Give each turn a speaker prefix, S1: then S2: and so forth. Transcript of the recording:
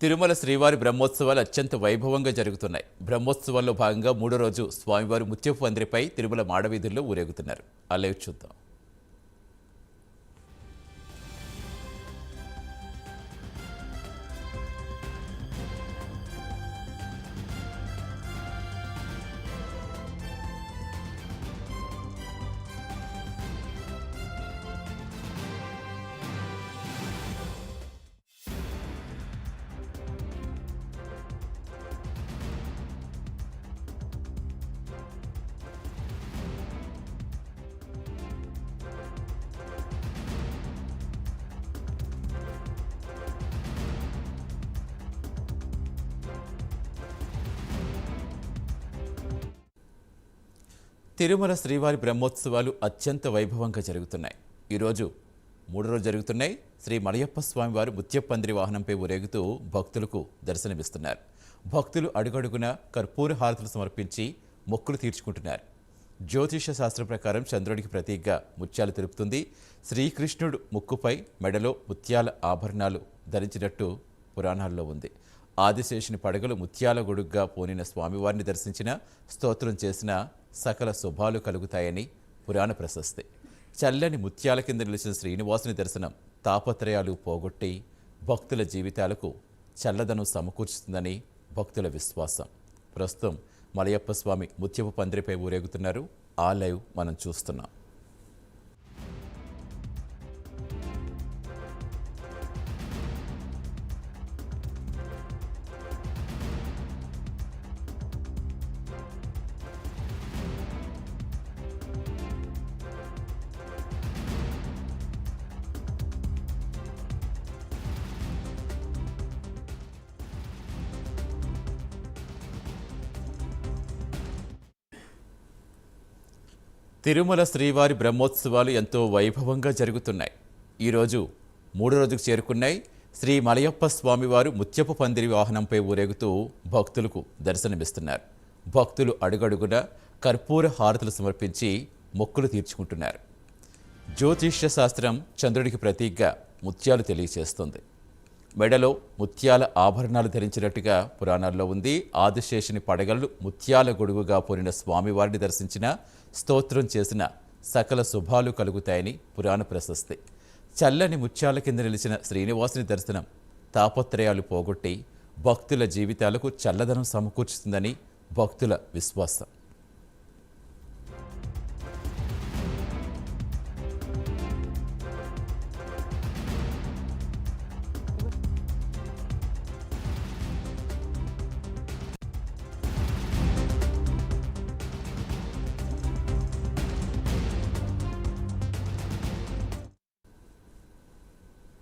S1: తిరుమల శ్రీవారి బ్రహ్మోత్సవాలు అత్యంత వైభవంగా జరుగుతున్నాయి. బ్రహ్మోత్సవాల్లో భాగంగా మూడో రోజు స్వామివారు ముత్యపు పందిరిపై తిరుమల మాడవీధుల్లో ఊరేగుతున్నారు. ఆ లైవ్ చూద్దాం. తిరుమల శ్రీవారి బ్రహ్మోత్సవాలు అత్యంత వైభవంగా జరుగుతున్నాయి. ఈరోజు మూడో రోజు జరుగుతున్నాయి. శ్రీ మలయప్ప స్వామివారు ముత్యపు పందిరి వాహనంపై ఊరేగుతూ భక్తులకు దర్శనమిస్తున్నారు. భక్తులు అడుగడుగున కర్పూర హారతులు సమర్పించి మొక్కులు తీర్చుకుంటున్నారు. జ్యోతిష శాస్త్రం ప్రకారం చంద్రుడికి ప్రతీకగా ముత్యాలు తెలుపుతుంది. శ్రీకృష్ణుడు ముక్కుపై మెడలో ముత్యాల ఆభరణాలు ధరించినట్టు పురాణాల్లో ఉంది. ఆదిశేషుని పడగలు ముత్యాల గొడుగ్గా పోనిన స్వామివారిని దర్శించిన, స్తోత్రం చేసిన సకల శుభాలు కలుగుతాయని పురాణ ప్రశస్తి. చల్లని ముత్యాల కింద నిలిచిన శ్రీనివాసుని దర్శనం తాపత్రయాలు పోగొట్టి భక్తుల జీవితాలకు చల్లదనం సమకూర్చుతుందని భక్తుల విశ్వాసం. ప్రస్తుతం మలయప్ప స్వామి ముత్యపు పందిరిపై ఊరేగుతున్నారు. ఆ లైవ్ మనం చూస్తున్నాం. తిరుమల శ్రీవారి బ్రహ్మోత్సవాలు ఎంతో వైభవంగా జరుగుతున్నాయి. ఈరోజు మూడో రోజుకు చేరుకున్నాయి. శ్రీ మలయప్ప స్వామివారు ముత్యపు పందిరి వాహనంపై ఊరేగుతూ భక్తులకు దర్శనమిస్తున్నారు. భక్తులు అడుగడుగున కర్పూర హారతులు సమర్పించి మొక్కులు తీర్చుకుంటున్నారు. జ్యోతిష్య శాస్త్రం చంద్రుడికి ప్రతీకగా ముత్యాలు తెలియచేస్తుంది. మెడలో ముత్యాల ఆభరణాలు ధరించినట్టుగా పురాణాల్లో ఉంది. ఆదిశేషుని పడగలు ముత్యాల గొడుగుగా పోనిన స్వామివారిని దర్శించిన, స్తోత్రం చేసిన సకల శుభాలు కలుగుతాయని పురాణ ప్రశస్తి. చల్లని ముత్యాల కింద నిలిచిన శ్రీనివాసుని దర్శనం తాపత్రయాలు పోగొట్టి భక్తుల జీవితాలకు చల్లదనం సమకూర్చుతుందని భక్తుల విశ్వాసం.